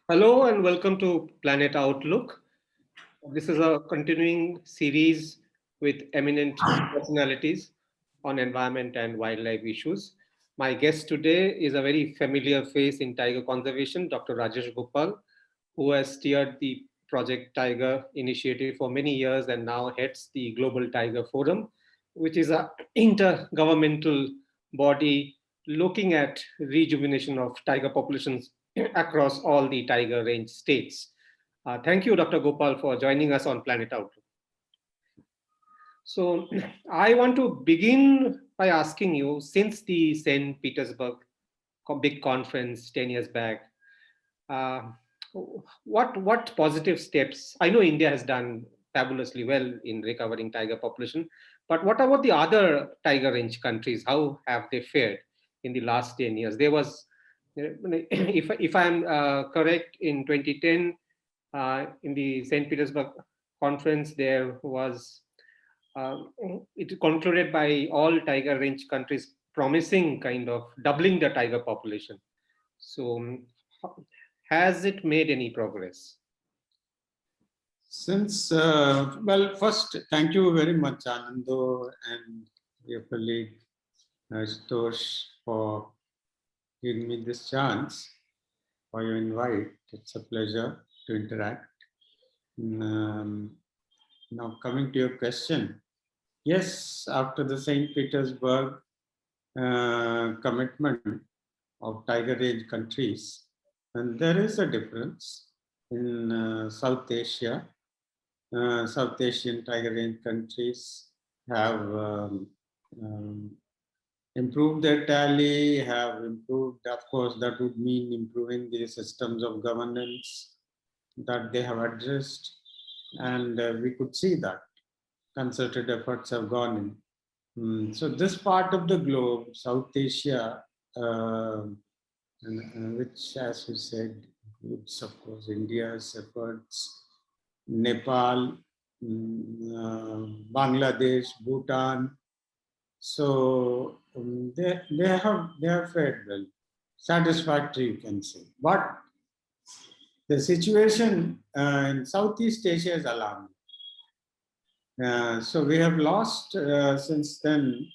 Hello and welcome to Planet Outlook. This is a continuing series with eminent personalities on environment and wildlife issues. My guest today is a very familiar face in tiger conservation, Dr. Rajesh Gopal, who has steered the Project Tiger initiative for many years and now heads the Global Tiger Forum, which is an intergovernmental body looking at rejuvenation of tiger populations across all the tiger range states. Thank you, Dr. Gopal, for joining us on Planet Outlook. So, I want to begin by asking you, since the St. Petersburg big conference 10 years back, uh, what positive steps? I know India has done fabulously well in recovering tiger population, but what about the other tiger range countries? How have they fared in the last 10 years? There was, if I'm correct, in 2010, in the St. Petersburg conference, there was uh, it concluded by all tiger range countries promising kind of doubling the tiger population. So, has it made any progress? First, thank you very much, Anando and your colleague Stosh, for giving me this chance for your invite. It's a pleasure to interact. Now, coming to your question, yes, after the St. Petersburg commitment of tiger range countries, and there is a difference in South Asia. South Asian tiger range countries have improved their tally, have improved, of course, that would mean improving the systems of governance that they have addressed. And we could see that concerted efforts have gone in. So this part of the globe, South Asia, which, as we said, includes, of course, India's efforts, Nepal, Bangladesh, Bhutan. So they have fared well, satisfactory, you can say. But the situation in Southeast Asia is alarming. So we have lost since then.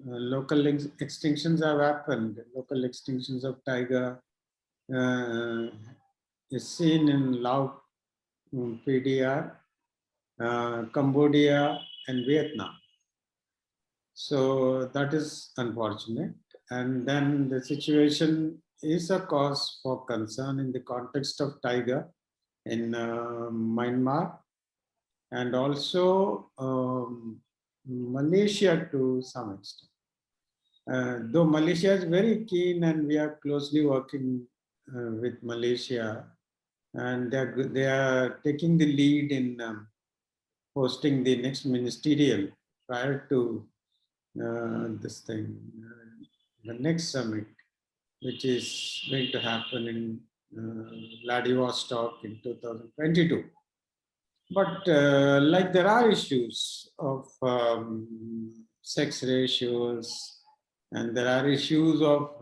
Local extinctions have happened. Local extinctions of tiger is seen in Laos, PDR, Cambodia, and Vietnam. So that is unfortunate. And then the situation is a cause for concern in the context of tiger in Myanmar and also Malaysia to some extent. Though Malaysia is very keen and we are closely working with Malaysia, and they are taking the lead in hosting the next ministerial prior to this thing, the next summit, which is going to happen in Vladivostok in 2022. But like there are issues of sex ratios, and there are issues of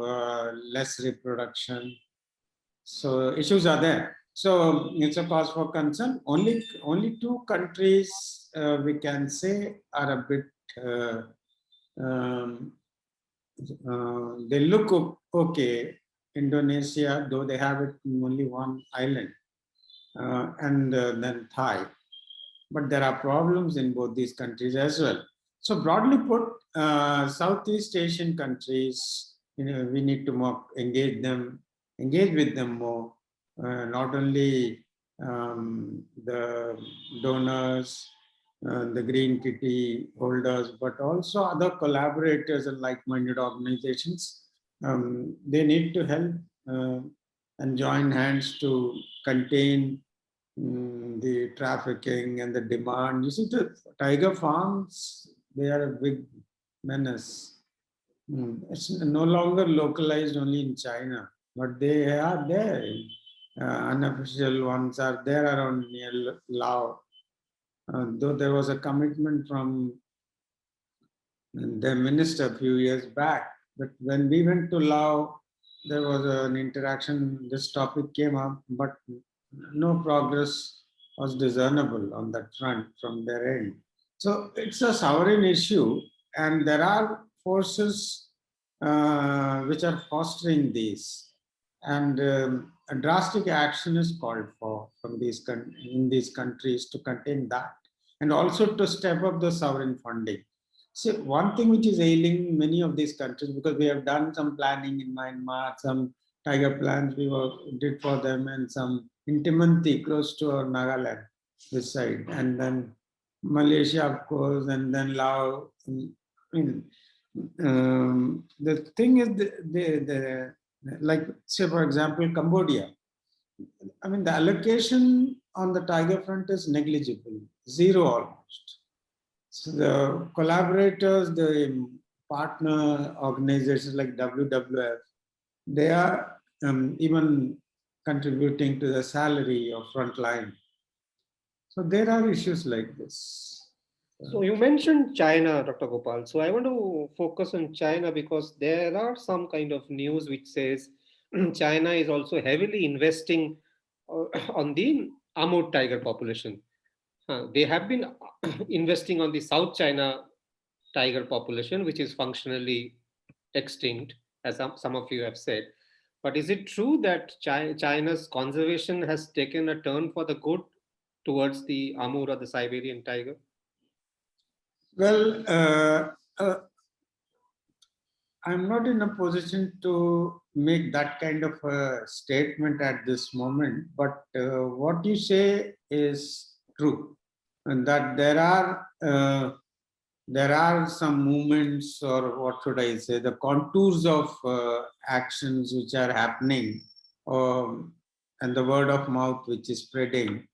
less reproduction. So issues are there. So it's a cause for concern. Only two countries we can say are a bit, they look okay. Indonesia, though they have it in only one island, and then Thai. But there are problems in both these countries as well. So broadly put, Southeast Asian countries, we need to more engage with them more. Not only the donors, the Green Kitty holders, but also other collaborators and like-minded organizations. They need to help and join hands to contain the trafficking and the demand. You see, the tiger farms, they are a big menace. It's no longer localized only in China, but they are there. Unofficial ones are there around near Laos. Though there was a commitment from the minister a few years back, but when we went to Laos, there was an interaction, this topic came up, but no progress was discernible on that front from their end. So it's a sovereign issue, and there are forces which are fostering these. And a drastic action is called for from in these countries to contain that, and also to step up the sovereign funding. See, one thing which is ailing many of these countries, because we have done some planning in Myanmar, some tiger plans did for them, and some in Timanti, close to Nagaland, this side, and then Malaysia, of course, and then Laos. The thing is, like, say, for example, Cambodia. I mean, the allocation on the tiger front is negligible, zero almost. So the collaborators, the partner organizations like WWF, they are even contributing to the salary of frontline. So there are issues like this. So you mentioned China, Dr. Gopal. So I want to focus on China because there are some kind of news which says China is also heavily investing on the Amur tiger population. They have been investing on the South China tiger population, which is functionally extinct, as some of you have said. But is it true that China's conservation has taken a turn for the good towards the Amur or the Siberian tiger? Well, I'm not in a position to make that kind of a statement at this moment, but what you say is true, and that there are some movements, or what should I say, the contours of actions which are happening, and the word of mouth which is spreading.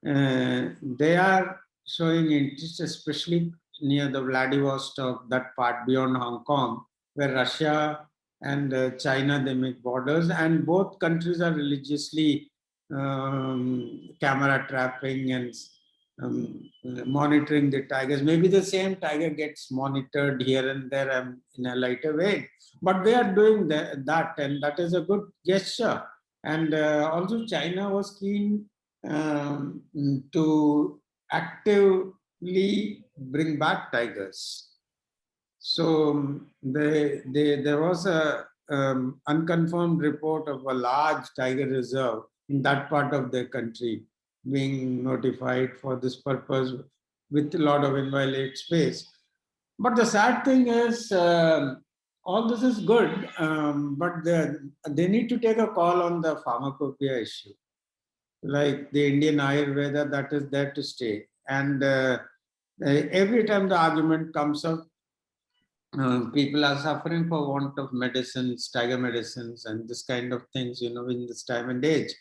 They are showing interest, especially near the Vladivostok, that part beyond Hong Kong, where Russia and China, they make borders, and both countries are religiously camera trapping and monitoring the tigers. Maybe the same tiger gets monitored here and there in a lighter way, but they are doing that, and that is a good gesture. And also, China was keen to actively bring back tigers. So there was a unconfirmed report of a large tiger reserve in that part of the country being notified for this purpose with a lot of inviolate space. But the sad thing is, all this is good, but they need to take a call on the pharmacopoeia issue, like the Indian Ayurveda, that is there to stay. And every time the argument comes up, people are suffering for want of medicines, tiger medicines, and this kind of things, in this time and age.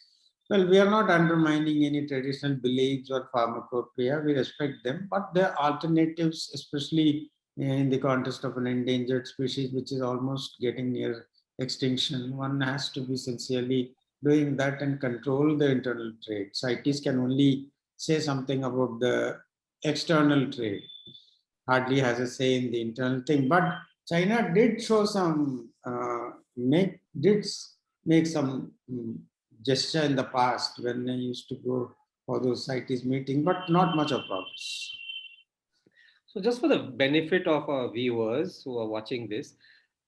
Well, we are not undermining any traditional beliefs or pharmacopoeia. We respect them, but there are alternatives, especially in the context of an endangered species, which is almost getting near extinction. One has to be sincerely doing that and control the internal trade. CITES can only say something about the external trade, hardly has a say in the internal thing. But China did show some did make some gesture in the past when they used to go for those CITES meeting, but not much of progress. So, just for the benefit of our viewers who are watching this,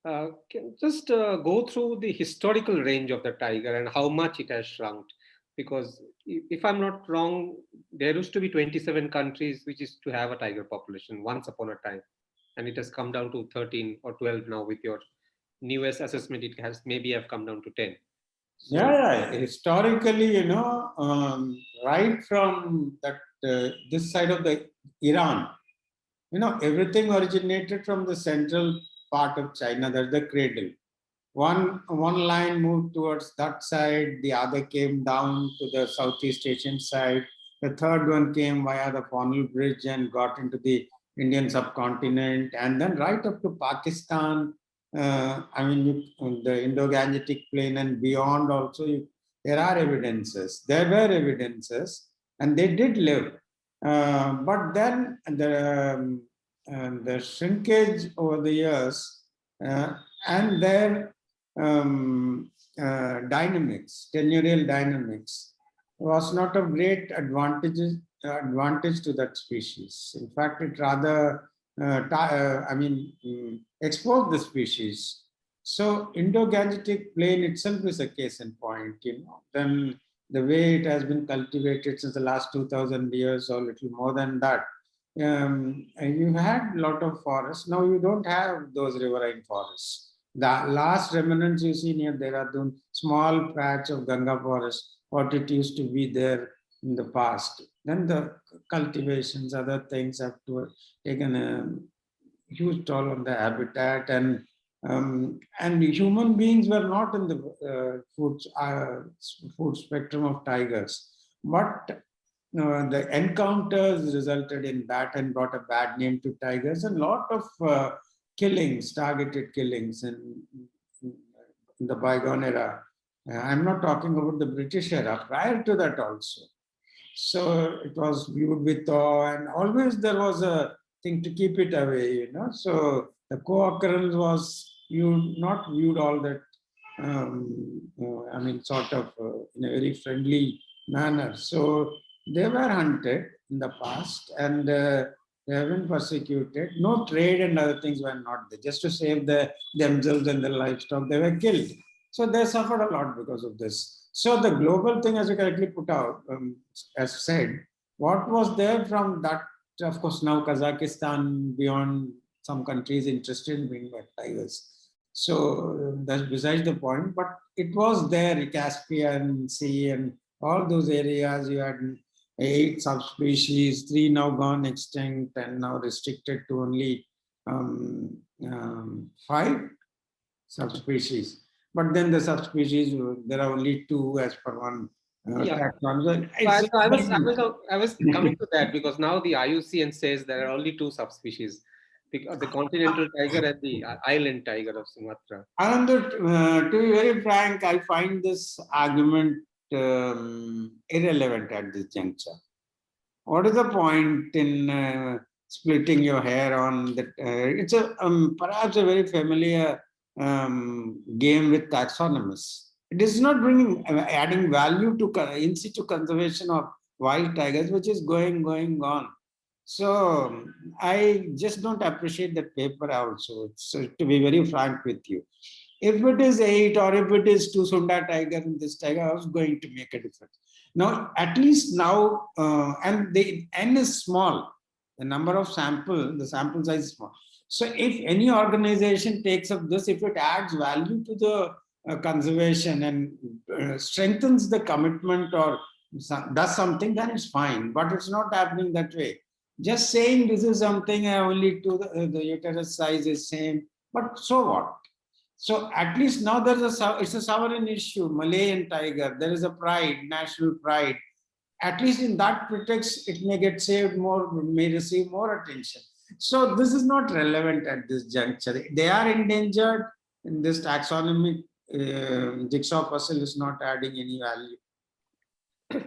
can just go through the historical range of the tiger and how much it has shrunk. Because if I'm not wrong, there used to be 27 countries which is to have a tiger population once upon a time, and it has come down to 13 or 12 now. With your newest assessment, it has maybe have come down to 10. So, Yeah. Historically, right from that this side of the Iran, everything originated from the central part of China. That's the cradle. One line moved towards that side, the other came down to the Southeast Asian side, the third one came via the Funnel Bridge and got into the Indian subcontinent, and then right up to Pakistan. The Indo-Gangetic plain and beyond also, there are evidences. There were evidences, and they did live. But then the shrinkage over the years, and their dynamics, tenurial dynamics, was not of great advantage to that species. In fact, it rather, exposed the species. So Indo-Gangetic plain itself is a case in point, Then the way it has been cultivated since the last 2000 years or little more than that, and you had a lot of forests. Now you don't have those riverine forests. The last remnants you see near Dehradun, small patch of Ganga forest, what it used to be there in the past. Then the cultivations, other things have taken a huge toll on the habitat, and human beings were not in the food spectrum of tigers, but the encounters resulted in that and brought a bad name to tigers, and a lot of killings, targeted killings in the bygone era. I'm not talking about the British era, prior to that also. So it was viewed with awe, and always there was a thing to keep it away. So the co-occurrence was not viewed all that, sort of in a very friendly manner. So they were hunted in the past, and they have been persecuted. No trade and other things were not there. Just to save themselves and their livestock, they were killed. So they suffered a lot because of this. So the global thing, as you correctly put out, as said, what was there from that? Of course, now Kazakhstan, beyond some countries interested in bringing back tigers. So that's besides the point. But it was there, Caspian Sea and all those areas. You had 8 subspecies, 3 now gone extinct, and now restricted to only 5 subspecies. But then the subspecies, there are only 2 as per one Yeah. taxon. I was coming to that because now the IUCN says there are only 2 subspecies, the continental tiger and the island tiger of Sumatra. Ananda, to be very frank, I find this argument irrelevant at this juncture. What is the point in splitting your hair on that? It's perhaps a very familiar game with taxonomists. It is not bringing adding value to in situ conservation of wild tigers, which is going on. So I just don't appreciate that paper also. So to be very frank with you, if it is 8 or if it is 2 Sunda tiger and this tiger, I was going to make a difference. Now, at least now, and the N is small. The number of the sample size is small. So if any organization takes up this, if it adds value to the conservation and strengthens the commitment or does something, then it's fine. But it's not happening that way. Just saying this is something only to the uterus size is same, but so what? So at least now it's a sovereign issue, Malayan tiger. There is a pride, national pride. At least in that pretext, it may get saved more, may receive more attention. So this is not relevant at this juncture. They are endangered, and this taxonomic jigsaw puzzle is not adding any value.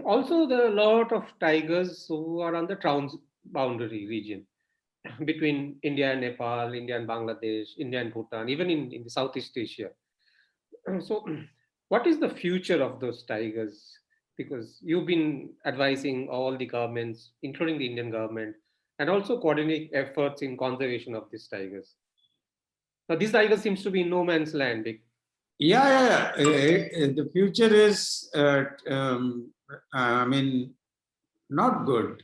Also, there are a lot of tigers who are on the transboundary region between India and Nepal, India and Bangladesh, India and Bhutan, even in the Southeast Asia. So, what is the future of those tigers? Because you've been advising all the governments, including the Indian government, and also coordinating efforts in conservation of these tigers. Now, this tiger seems to be in no man's land. Yeah. The future is, not good.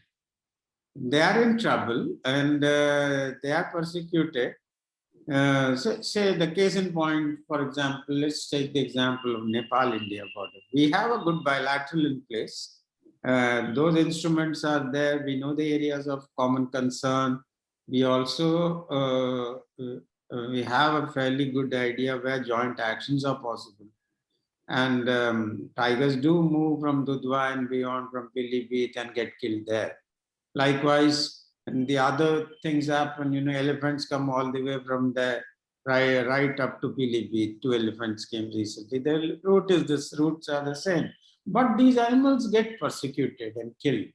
They are in trouble and they are persecuted. So, say the case in point, for example, let's take the example of Nepal-India border. We have a good bilateral in place. Those instruments are there. We know the areas of common concern. We also we have a fairly good idea where joint actions are possible. And tigers do move from Dudhwa and beyond, from Pilibhit, and get killed there. Likewise, and the other things happen, elephants come all the way from there, right up to Pilibhit. 2 elephants came recently. The routes are the same. But these animals get persecuted and killed.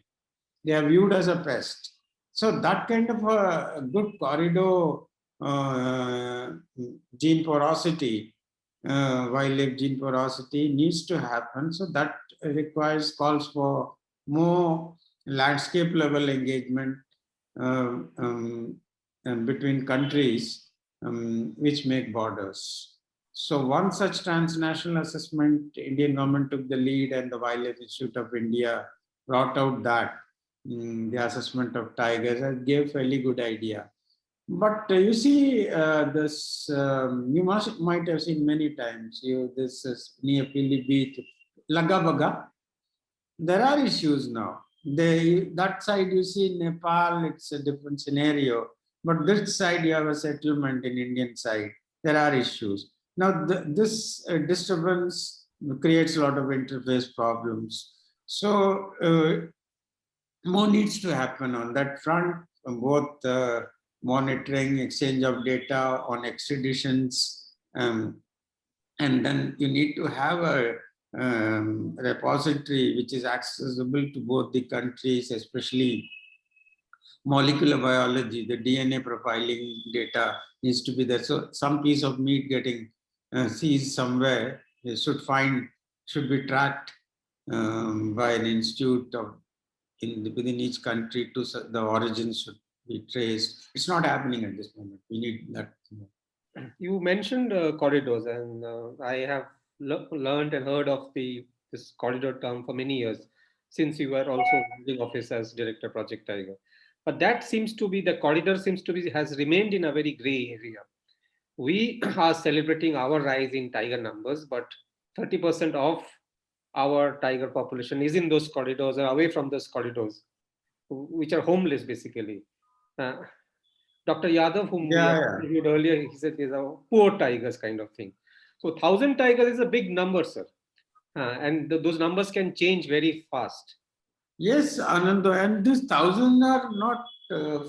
They are viewed as a pest. So that kind of a good corridor gene porosity wildlife gene porosity needs to happen. So that calls for more landscape level engagement um, um, between countries which make borders. So one such transnational assessment, Indian government took the lead, and the Wildlife Institute of India brought out that the assessment of tigers and gave fairly good idea. But you see, this you might have seen many times. This is near Pili Beach, Lagabaga. There are issues now. That side you see Nepal, it's a different scenario. But this side you have a settlement in Indian side. There are issues. Now this disturbance creates a lot of interface problems. So more needs to happen on that front, both monitoring, exchange of data on extraditions, and then you need to have a repository which is accessible to both the countries, especially molecular biology, the DNA profiling data needs to be there. So some piece of meat getting seized somewhere should be tracked by an institute of within each country to the origins should be traced. It's not happening at this moment. We need that. You mentioned corridors, and I have learned and heard of this corridor term for many years, since you were also holding office as director Project Tiger. But that seems to be the corridor seems to be has remained in a very gray area. We are celebrating our rise in tiger numbers, but 30% of our tiger population is in those corridors or away from those corridors, which are homeless basically. Uh, Dr. Yadav, whom we Yeah, have yeah. interviewed earlier, he said is a poor tigers kind of thing. So 1,000 tigers is a big number, sir. And those numbers can change very fast. Yes, Ananda, and these thousands are not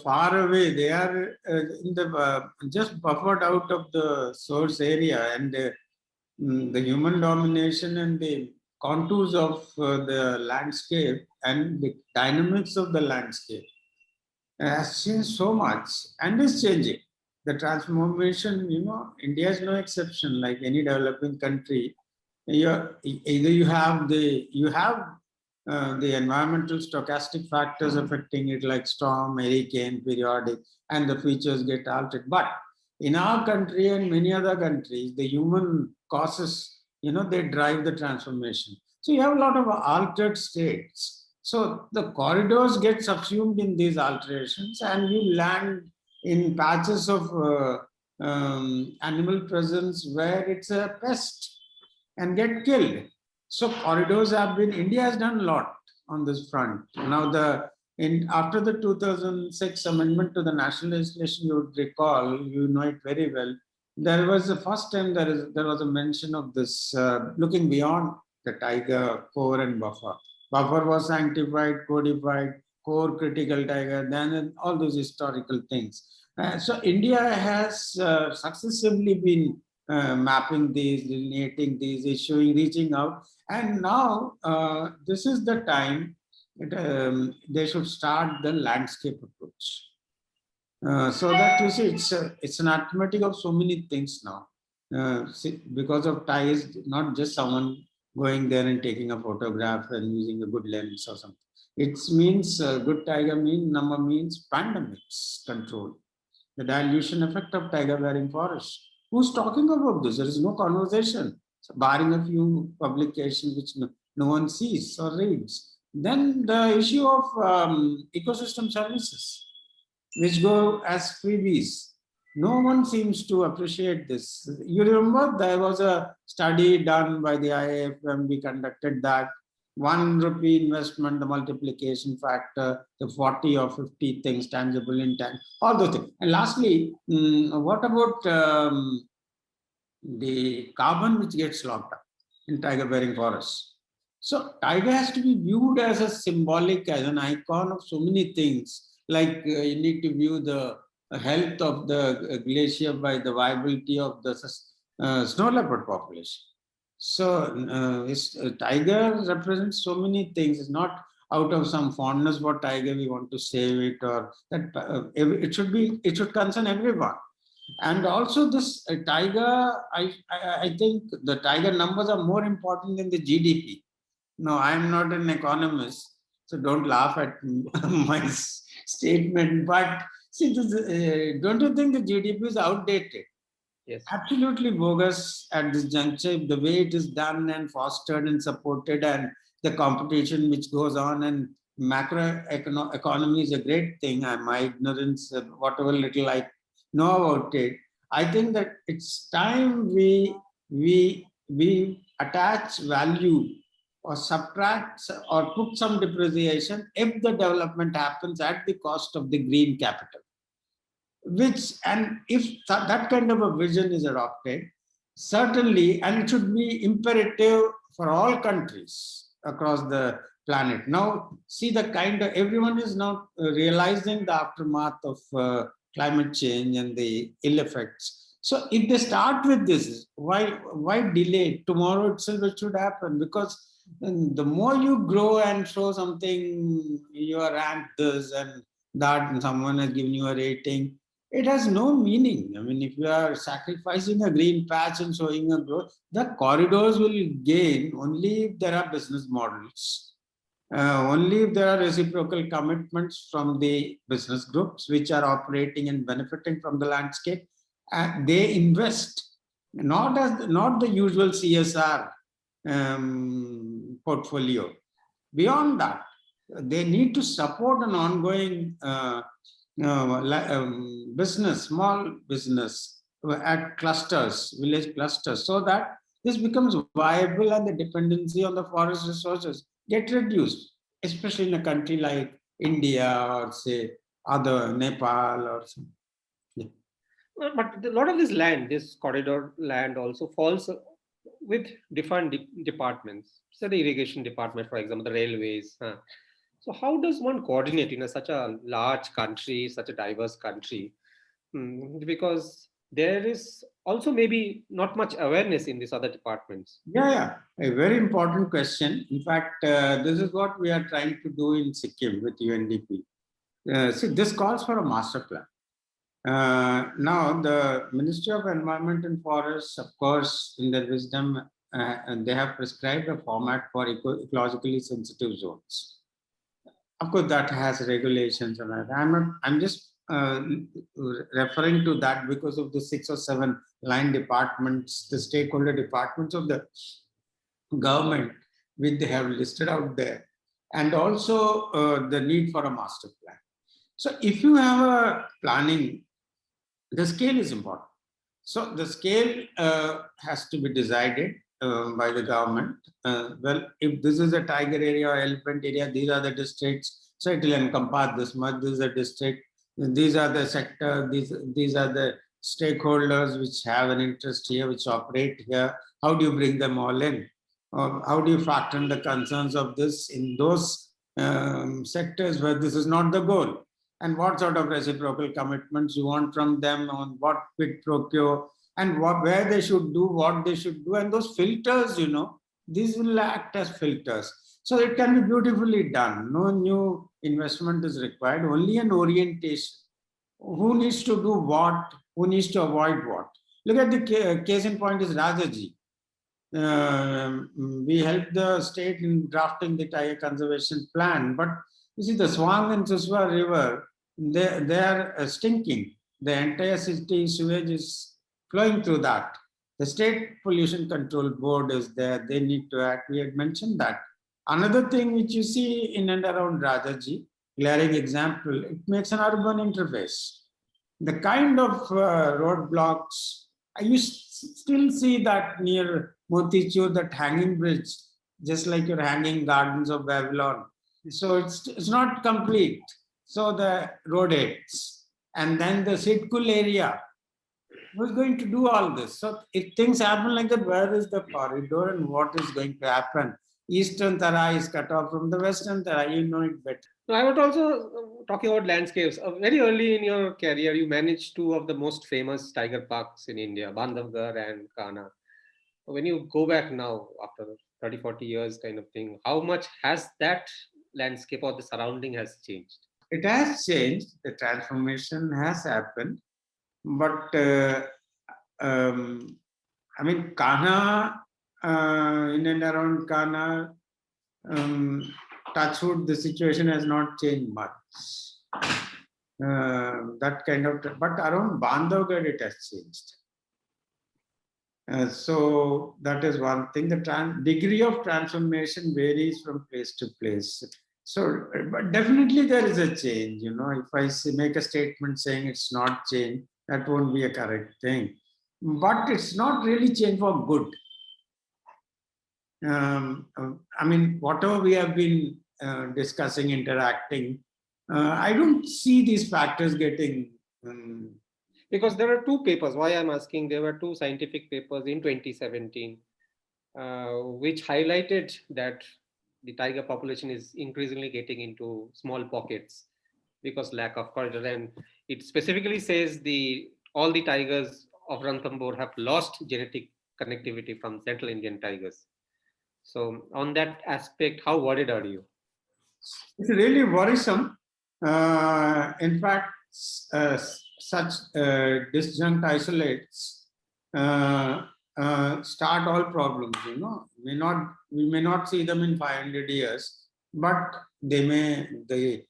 far away. They are in the just buffered out of the source area, and the human domination and the contours of the landscape and the dynamics of the landscape has changed so much and is changing. The transformation, India is no exception. Like any developing country, either you have the environmental stochastic factors affecting it, like storm, hurricane, periodic, and the features get altered. But in our country and many other countries, the human causes, they drive the transformation. So you have a lot of altered states. So the corridors get subsumed in these alterations, and you land in patches of animal presence where it's a pest and get killed. So corridors have been, India has done a lot on this front. Now after the 2006 amendment to the national legislation, you would recall, you know it very well, there was the first time there was a mention of this looking beyond the tiger core and buffer. Buffer was sanctified, codified, core critical tiger, then all those historical things. So India has successively been mapping these, delineating these, issuing, reaching out. And now this is the time they should start the landscape approach. So that you see, it's an arithmetic of so many things now. Because of ties, not just someone going there and taking a photograph and using a good lens or something. It means good tiger number means pandemics control, the dilution effect of tiger bearing forest. Who's talking about this? There is no conversation, so barring a few publications which no one sees or reads. Then the issue of ecosystem services, which go as freebies. No one seems to appreciate this. You remember there was a study done by the IIF when we conducted that. 1 rupee investment, the multiplication factor, the 40 or 50 things, tangible, intangible, all those things. And lastly, what about the carbon which gets locked up in tiger bearing forests? So tiger has to be viewed as a symbolic, as an icon of so many things. Like you need to view the health of the glacier by the viability of the snow leopard population. So tiger represents so many things. It's not out of some fondness for tiger we want to save it, or that it should concern everyone. And also this tiger, I think the tiger numbers are more important than the GDP. No, I'm not an economist, so don't laugh at my statement. But see, don't you think the GDP is outdated? Yes. Absolutely bogus at this juncture. The way it is done and fostered and supported, and the competition which goes on, and macro economy is a great thing. My ignorance, whatever little I know about it, I think that it's time we attach value or subtract or put some depreciation if the development happens at the cost of the green capital, which, and if that kind of a vision is adopted, certainly, and it should be imperative for all countries across the planet. Now see the kind of, everyone is now realizing the aftermath of climate change and the ill effects. So if they start with this, why delay? Tomorrow itself it should happen, because the more you grow and show something, you are ranked this and that, and someone has given you a rating, it has no meaning. I mean, if you are sacrificing a green patch and showing a growth, the corridors will gain only if there are business models, only if there are reciprocal commitments from the business groups which are operating and benefiting from the landscape. They invest, not the usual CSR portfolio. Beyond that, they need to support an ongoing business, small business at clusters, village clusters, so that this becomes viable and the dependency on the forest resources get reduced, especially in a country like India or say other Nepal or some. Yeah. But a lot of this land, this corridor land, also falls with different departments. So the irrigation department, for example, the railways. So how does one coordinate in such a large country, such a diverse country? Because there is also maybe not much awareness in these other departments. Yeah, a very important question. In fact, this is what we are trying to do in Sikkim with UNDP. See, this calls for a master plan. Now, the Ministry of Environment and Forests, of course, in their wisdom, and they have prescribed a format for ecologically sensitive zones. Of course, that has regulations, and I'm just referring to that because of the 6 or 7 line departments, the stakeholder departments of the government, which they have listed out there, and also the need for a master plan. So, if you have a planning, the scale is important. So the scale has to be decided by the government. Well, if this is a tiger area or elephant area, these are the districts. So it will encompass this much. This is a district. These are the sector. These are the stakeholders which have an interest here, which operate here. How do you bring them all in? How do you factor in the concerns of this in those sectors where this is not the goal? And what sort of reciprocal commitments you want from them, on what quid pro quo, and where they should do, what they should do. And those filters, these will act as filters. So it can be beautifully done. No new investment is required, only an orientation. Who needs to do what? Who needs to avoid what? Look at the case in point is Rajaji. We helped the state in drafting the tiger conservation plan, but you see the Swang and Suswa river, they are stinking. The entire city sewage is flowing through that. The state pollution control board is there. They need to act. We had mentioned that. Another thing which you see in and around Rajaji, glaring example, it makes an urban interface. The kind of roadblocks, you still see that near Motichur, that hanging bridge, just like your hanging gardens of Babylon. So it's not complete. So the road ends. And then the Sitkul area, who's going to do all this? So if things happen like that, where is the corridor and what is going to happen? Eastern Tara is cut off from the Western Tara, you know it better. So I was also talking about landscapes. Very early in your career, you managed two of the most famous tiger parks in India, Bandhavgarh and Kana. When you go back now, after 30, 40 years kind of thing, how much has that landscape or the surrounding has changed? It has changed. The transformation has happened. But I mean, Kana, in and around Kana, touchwood, the situation has not changed much. That kind of, but around Bandhavgarh it has changed. So that is one thing. The degree of transformation varies from place to place. So, but definitely there is a change. You know, if I make a statement saying it's not change, that won't be a correct thing. But it's not really change for good. I mean, whatever we have been discussing, interacting, I don't see these factors getting. Because there are two papers. Why I'm asking, there were two scientific papers in 2017, which highlighted that the tiger population is increasingly getting into small pockets because lack of corridor. And it specifically says the all the tigers of Ranthambore have lost genetic connectivity from Central Indian tigers. So on that aspect, how worried are you? It's really worrisome. In fact, such disjunct isolates start all problems. You know, we may not see them in 500 years, but the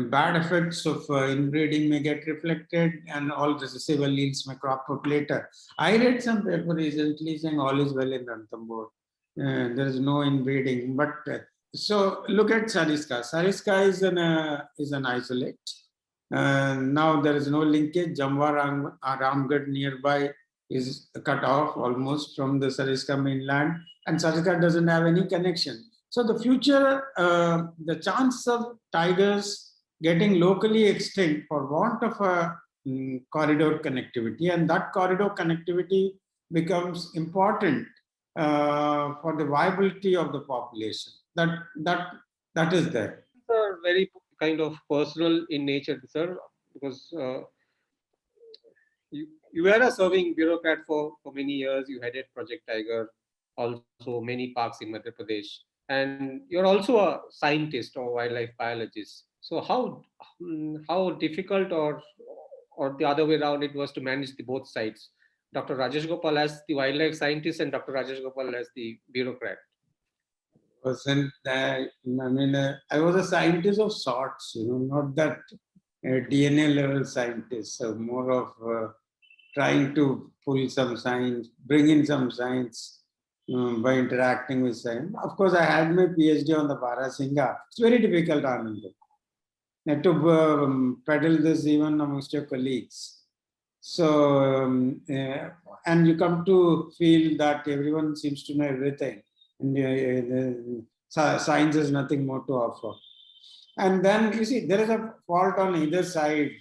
bad effects of inbreeding may get reflected, and all the civil yields may crop up later. I read some paper recently saying all is well in Ranthambore. There is no inbreeding, but so look at Sariska. Sariska is an isolate. Now there is no linkage. Jamwa Ramgarh nearby is cut off almost from the Sariska mainland, and Sariska doesn't have any connection. So the future, the chance of tigers getting locally extinct for want of a corridor connectivity, and that corridor connectivity becomes important for the viability of the population. That is there. Are very kind of personal in nature, sir, because you were a serving bureaucrat for many years. You headed Project Tiger, also many parks in Madhya Pradesh, and you're also a scientist or wildlife biologist. So how difficult or the other way around it was to manage the both sides? Dr. Rajesh Gopal as the wildlife scientist and Dr. Rajesh Gopal as the bureaucrat. Wasn't that, I mean, I was a scientist of sorts, you know, not that DNA level scientist, so more of trying to pull some science, bring in some science by interacting with science. Of course, I had my PhD on the Barasinga. It's very difficult, Anand. I had to peddle this even amongst your colleagues. So, and you come to feel that everyone seems to know everything, and science has nothing more to offer. And then you see, there is a fault on either side.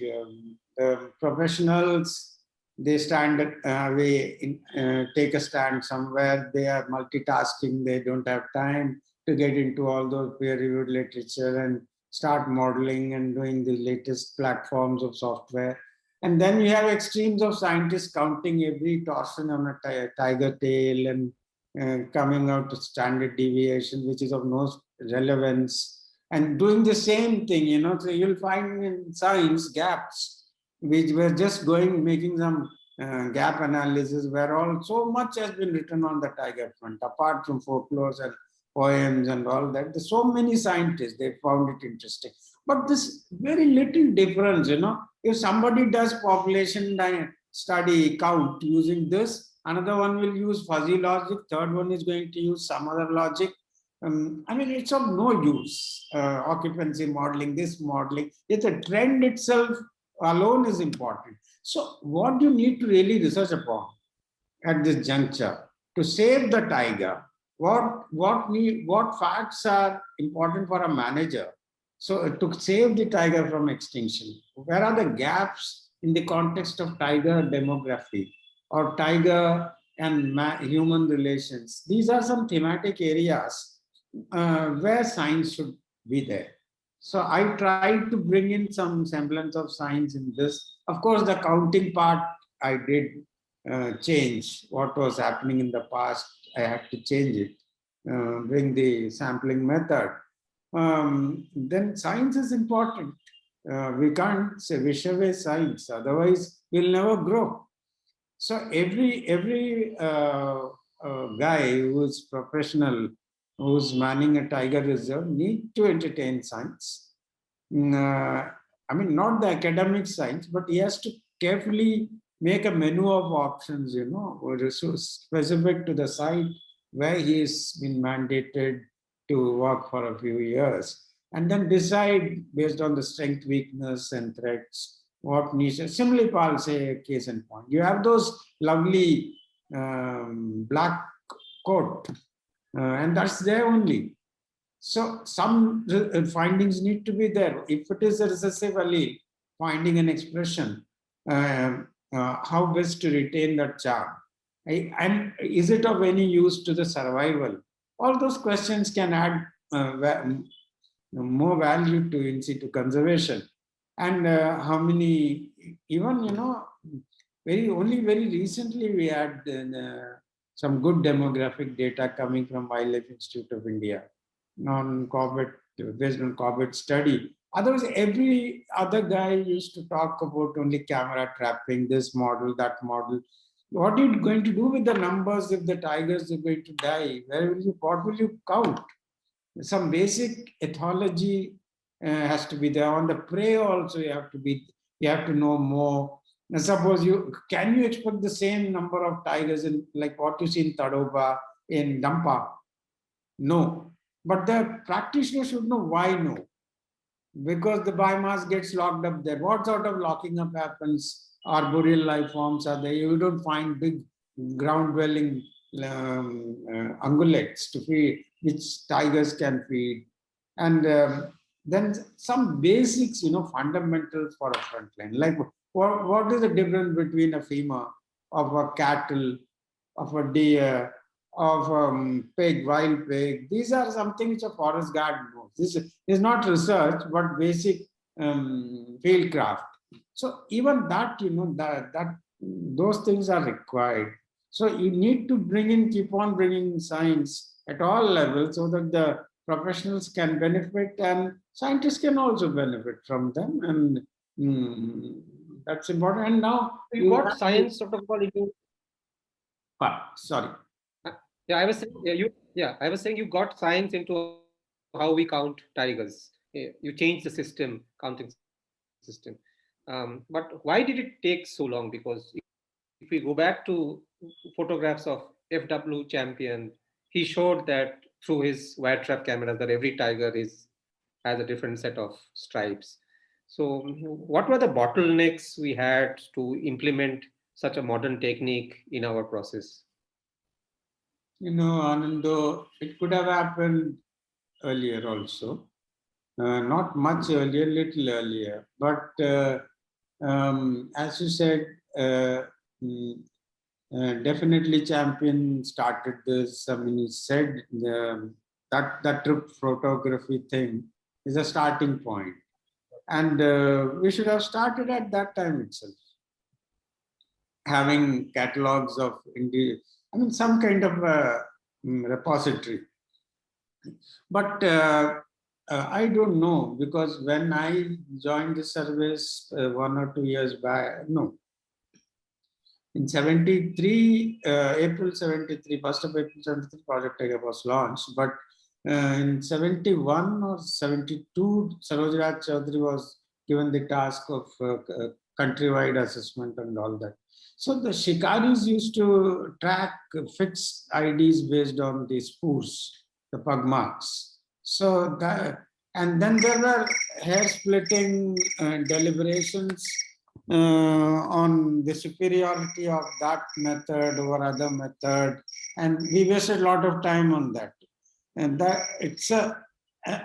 The professionals, they stand take a stand somewhere. They are multitasking. They don't have time to get into all those peer-reviewed literature and start modeling and doing the latest platforms of software. And then you have extremes of scientists counting every torsion on a tiger tail and coming out to standard deviation, which is of no relevance, and doing the same thing, you know. So you'll find in science gaps, which were just making some gap analysis, where all so much has been written on the tiger front, apart from folklores and poems and all that. There's so many scientists, they found it interesting. But this very little difference, you know, if somebody does population study count using this, another one will use fuzzy logic, third one is going to use some other logic. I mean, it's of no use. Occupancy modeling, this modeling, it's a trend itself alone is important. So what you need to really research upon at this juncture to save the tiger, what facts are important for a manager? So to save the tiger from extinction, where are the gaps in the context of tiger demography or tiger and human relations? These are some thematic areas where science should be there. So I tried to bring in some semblance of science in this. Of course, the counting part I did change. What was happening in the past, I had to change it, bring the sampling method. Then science is important. We can't say wish away science. Otherwise, will never grow. So every guy who's professional, who's manning a tiger reserve, need to entertain science. I mean, not the academic science, but he has to carefully make a menu of options, or specific to the site where he's been mandated to work for a few years, and then decide based on the strength, weakness, and threats what needs. Similarly, I'll say a case in point. You have those lovely black coat, and that's there only. So some findings need to be there. If it is a recessive allele, finding an expression, how best to retain that charm? And is it of any use to the survival? All those questions can add more value to in situ conservation. And how many, even, very recently we had some good demographic data coming from Wildlife Institute of India on Corbett, based on Corbett study. Otherwise, every other guy used to talk about only camera trapping, this model, that model. What are you going to do with the numbers if the tigers are going to die? What will you count? Some basic ethology has to be there. On the prey also, you have to know more. Now, suppose can you expect the same number of tigers in like what you see in Tadoba, in Dampa? No. But the practitioner should know why no. Because the biomass gets locked up there. What sort of locking up happens? Arboreal life forms are there. You don't find big ground dwelling ungulates to feed, which tigers can feed. And then some basics, fundamentals for a frontline. Like what is the difference between a femur of a cattle, of a deer, of pig, wild pig? These are something which a forest guard knows. This is not research, but basic field craft. So even that, that those things are required. So you need to keep on bringing science at all levels so that the professionals can benefit and scientists can also benefit from them. And that's important. And now you got science sort of into. Sorry. Yeah, I was saying, I was saying you got science into how we count tigers. You changed the system, counting system. But why did it take so long? Because if we go back to photographs of FW Champion, he showed that through his wire trap cameras that every tiger has a different set of stripes. So what were the bottlenecks we had to implement such a modern technique in our process? Anando, it could have happened earlier also. Not much earlier, little earlier. But as you said, mm, definitely Champion started this. I mean, he said that trip photography thing is a starting point. And we should have started at that time itself, having catalogs of some kind of repository. But I don't know, because when I joined the service 1 or 2 years back, no, in 73, April 73, 1st of April 73, Project Tiger was launched. But in 71 or 72, Sarojraj Chaudhary was given the task of countrywide assessment and all that. So the shikaris used to track fixed IDs based on the spoors, the pug marks. So that, and then there were hair-splitting deliberations on the superiority of that method over other method, and we wasted a lot of time on that. And that it's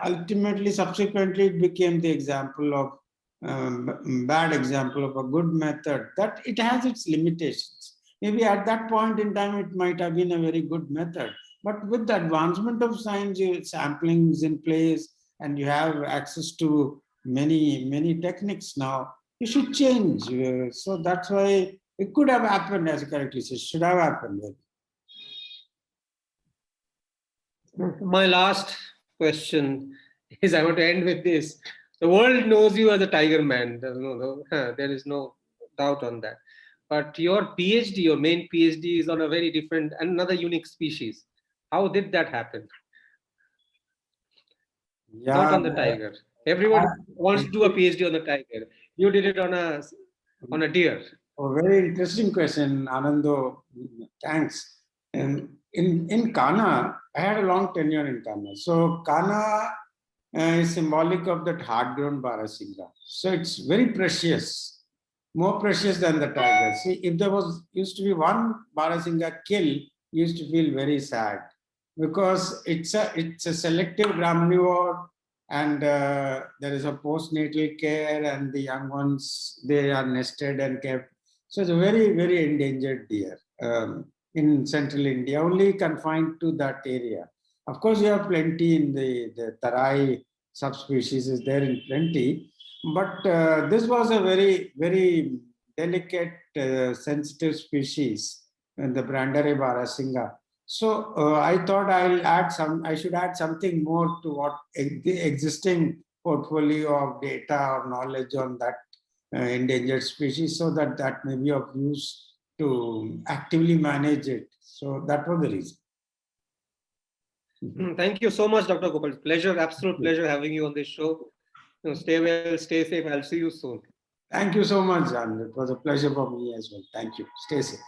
ultimately, subsequently, it became the example of bad example of a good method, that it has its limitations. Maybe at that point in time, it might have been a very good method. But with the advancement of science, sampling is in place, and you have access to many techniques now. You should change. So that's why it could have happened, as you correctly said, should have happened. My last question is, I want to end with this. The world knows you as a tiger man. There is no doubt on that. But your PhD, your main PhD, is on a very different, another unique species. How did that happen? Not Yeah, on the tiger. Everyone wants to do a actually, PhD on the tiger. You did it on a deer. a very interesting question, Anando. Thanks. And in Kana, I had a long tenure in Kana. So Kana is symbolic of that hard-grown Barasinga. So it's very precious, more precious than the tiger. See, if there was used to be one Barasinga kill, you used to feel very sad because it's a selective gramnivore, and there is a postnatal care, and the young ones, they are nested and kept. So it's a very endangered deer in central India, only confined to that area. Of course, you have plenty in the Tarai subspecies is there in plenty, but this was a very delicate, sensitive species, the Brandere Barasinga. So I thought I should add something more to what the existing portfolio of data or knowledge on that endangered species, so that may be of use to actively manage it. So that was the reason. Thank you so much, Dr. Gopal. Pleasure, absolute pleasure having you on this show. Stay well, stay safe. I'll see you soon. Thank you so much, John. It was a pleasure for me as well. Thank you. Stay safe.